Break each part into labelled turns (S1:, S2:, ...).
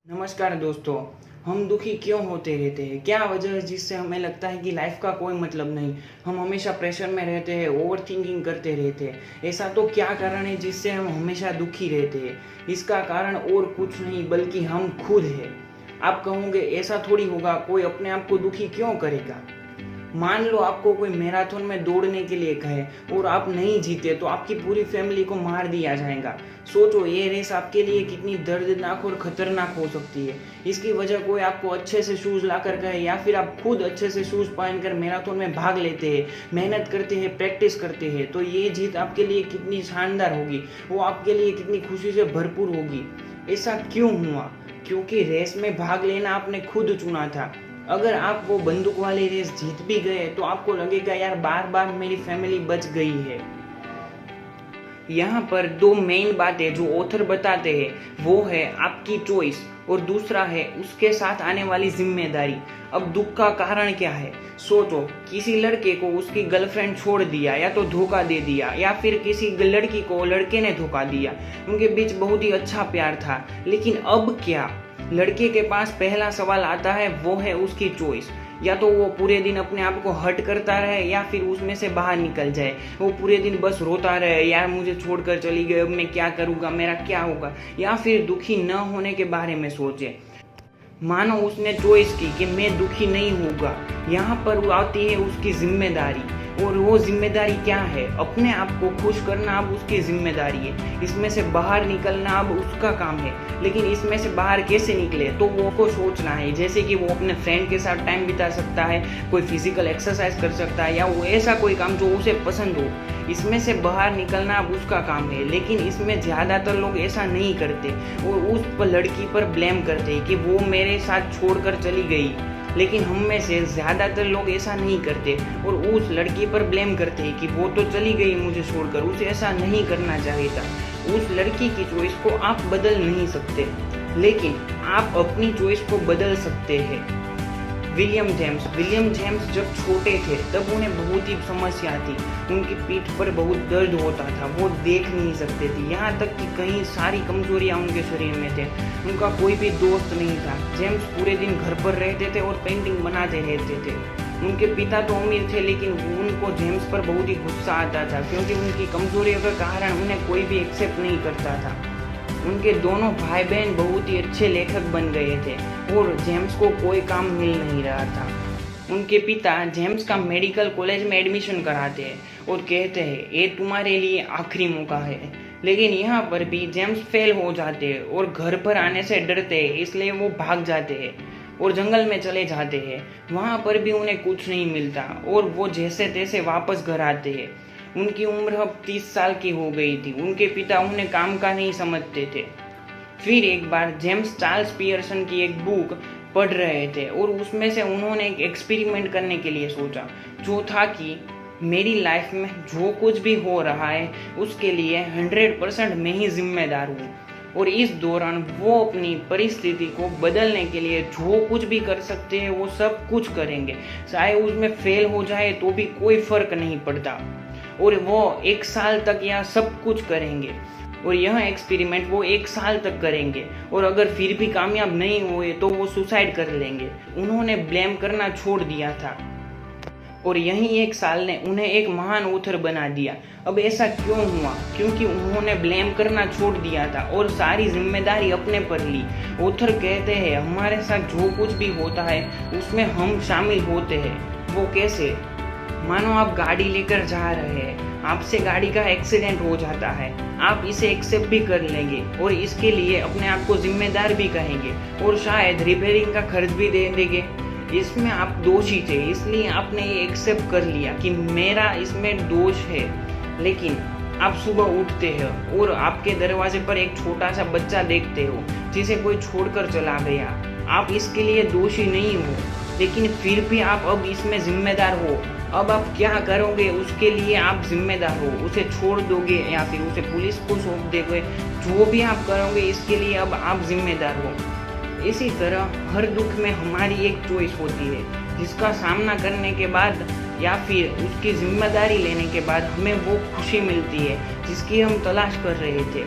S1: नमस्कार दोस्तों। हम दुखी क्यों होते रहते हैं? क्या वजह है जिससे हमें लगता है कि लाइफ का कोई मतलब नहीं? हम हमेशा प्रेशर में रहते हैं, ओवर थिंकिंग करते रहते हैं। ऐसा तो क्या कारण है जिससे हम हमेशा दुखी रहते हैं? इसका कारण और कुछ नहीं बल्कि हम खुद हैं। आप कहोगे ऐसा थोड़ी होगा, कोई अपने आप को दुखी क्यों करेगा? मान लो आपको कोई मैराथन में दौड़ने के लिए कहे और आप नहीं जीते तो आपकी पूरी फैमिली को मार दिया जाएगा। सोचो ये रेस आपके लिए कितनी दर्दनाक और खतरनाक हो सकती है। इसकी वजह कोई आपको अच्छे से शूज ला कर कहे या फिर आप खुद अच्छे से शूज पहनकर मैराथन में भाग लेते हैं, मेहनत करते हैं, प्रैक्टिस करते हैं, तो ये जीत आपके लिए कितनी शानदार होगी, वो आपके लिए कितनी खुशी से भरपूर होगी। ऐसा क्यों हुआ? क्योंकि रेस में भाग लेना आपने खुद चुना था। अगर आप वो बंदूक वाली रेस जीत भी गए तो आपको लगेगा यार बार बार मेरी फैमिली बच गई है। यहाँ पर दो मेन बातें जो ऑथर बताते हैं वो है आपकी चॉइस और दूसरा है उसके साथ आने वाली जिम्मेदारी। अब दुख का कारण क्या है? सोचो, किसी लड़के को उसकी गर्लफ्रेंड छोड़ दिया या तो धोखा दे दिया, या फिर किसी लड़की को लड़के ने धोखा दिया। उनके बीच बहुत ही अच्छा प्यार था, लेकिन अब क्या? लड़के के पास पहला सवाल आता है, वो है उसकी चॉइस। या तो वो पूरे दिन अपने आप को हर्ट करता रहे या फिर उसमें से बाहर निकल जाए। वो पूरे दिन बस रोता रहे, यार मुझे छोड़कर चली गई, अब मैं क्या करूँगा, मेरा क्या होगा, या फिर दुखी न होने के बारे में सोचे। मानो उसने चॉइस की कि मैं दुखी नहीं होगा। यहाँ पर आती है उसकी जिम्मेदारी, और वो जिम्मेदारी क्या है? अपने आप को खुश करना अब उसकी जिम्मेदारी है। इसमें से बाहर निकलना अब उसका काम है, लेकिन इसमें से बाहर कैसे निकले तो वो को सोचना है। जैसे कि वो अपने फ्रेंड के साथ टाइम बिता सकता है, कोई फिजिकल एक्सरसाइज कर सकता है, या वो ऐसा कोई काम जो उसे पसंद हो। इसमें से बाहर निकलना अब उसका काम है, लेकिन इसमें ज़्यादातर लोग ऐसा नहीं करते और उस पर लड़की पर ब्लेम करते हैं कि वो मेरे साथ छोड़कर चली गई। लेकिन हम में से ज़्यादातर लोग ऐसा नहीं करते और उस लड़की पर ब्लेम करते हैं कि वो तो चली गई मुझे छोड़कर, उसे ऐसा नहीं करना चाहिए था। उस लड़की की चॉइस को आप बदल नहीं सकते, लेकिन आप अपनी चॉइस को बदल सकते हैं। विलियम जेम्स जब छोटे थे तब उन्हें बहुत ही समस्या थी। उनकी पीठ पर बहुत दर्द होता था, वो देख नहीं सकते थे, यहाँ तक कि कई सारी कमजोरियाँ उनके शरीर में थे। उनका कोई भी दोस्त नहीं था। जेम्स पूरे दिन घर पर रहते थे और पेंटिंग बनाते रहते थे। उनके पिता तो अमीर थे, लेकिन उनको जेम्स पर बहुत ही गुस्सा आता था, क्योंकि उनकी कमजोरियों के कारण उन्हें कोई भी एक्सेप्ट नहीं करता था। उनके दोनों भाई बहन बहुत ही अच्छे लेखक बन गए थे और जेम्स को कोई काम मिल नहीं रहा था। उनके पिता जेम्स का मेडिकल कॉलेज में एडमिशन कराते हैं और कहते हैं ये तुम्हारे लिए आखिरी मौका है। लेकिन यहाँ पर भी जेम्स फेल हो जाते हैं और घर पर आने से डरते हैं, इसलिए वो भाग जाते हैं और जंगल में चले जाते हैं। वहाँ पर भी उन्हें कुछ नहीं मिलता और वो जैसे तैसे वापस घर आते हैं। उनकी उम्र अब 30 साल की हो गई थी। उनके पिता उन्हें काम का नहीं समझते थे। फिर एक बार जेम्स चार्ल्स पियर्सन की एक बुक पढ़ रहे थे और उसमें से उन्होंने एक एक्सपेरिमेंट करने के लिए सोचा, जो था कि मेरी लाइफ में जो कुछ भी हो रहा है उसके लिए 100% मैं ही जिम्मेदार हूँ, और इस दौरान वो अपनी परिस्थिति को बदलने के लिए जो कुछ भी कर सकते हैं वो सब कुछ करेंगे। चाहे उसमें फेल हो जाए तो भी कोई फर्क नहीं पड़ता, और वो 1 साल तक यह सब कुछ करेंगे। और यह एक्सपेरिमेंट वो 1 साल तक करेंगे, और अगर फिर भी कामयाब नहीं हुए तो वो सुसाइड कर लेंगे। उन्होंने ब्लेम करना छोड़ दिया था, और यही 1 साल ने उन्हें एक महान ऑथर बना दिया। अब ऐसा क्यों हुआ? क्योंकि उन्होंने ब्लेम करना छोड़ दिया था और सारी जिम्मेदारी अपने पर ली। ऑथर कहते हैं हमारे साथ जो कुछ भी होता है उसमें हम शामिल होते हैं। वो कैसे? मानो आप गाड़ी लेकर जा रहे हैं, आपसे गाड़ी का एक्सीडेंट हो जाता है, आप इसे एक्सेप्ट भी कर लेंगे और इसके लिए अपने आप को जिम्मेदार भी कहेंगे और शायद रिपेयरिंग का खर्च भी दे देंगे। इसमें आप दोषी थे, इसलिए आपने ये एक्सेप्ट कर लिया कि मेरा इसमें दोष है। लेकिन आप सुबह उठते हैं और आपके दरवाजे पर एक छोटा सा बच्चा देखते हो जिसे कोई छोड़कर चला गया। आप इसके लिए दोषी नहीं हो, लेकिन फिर भी आप अब इसमें जिम्मेदार हो। अब आप क्या करोगे उसके लिए आप जिम्मेदार हो। उसे छोड़ दोगे या फिर उसे पुलिस को सौंप दोगे, जो भी आप करोगे इसके लिए अब आप जिम्मेदार हो। इसी तरह हर दुख में हमारी एक चॉइस होती है, जिसका सामना करने के बाद या फिर उसकी जिम्मेदारी लेने के बाद हमें वो खुशी मिलती है जिसकी हम तलाश कर रहे थे।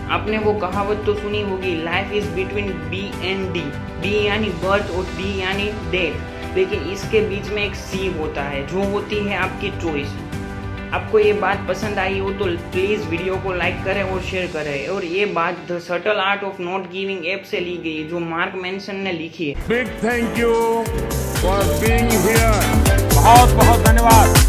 S1: आपने वो कहावत तो सुनी होगी, life is between B and D. B यानी बर्थ और डी यानी डेथ, लेकिन इसके बीच में एक सी होता है जो होती है आपकी चॉइस। आपको ये बात पसंद आई हो तो प्लीज़ वीडियो को लाइक करें और शेयर करें। और ये बात the subtle art of not giving app से ली गई, जो मार्क मैनसन ने लिखी है।
S2: Big thank you for being here. बहुत बहुत धन्यवाद।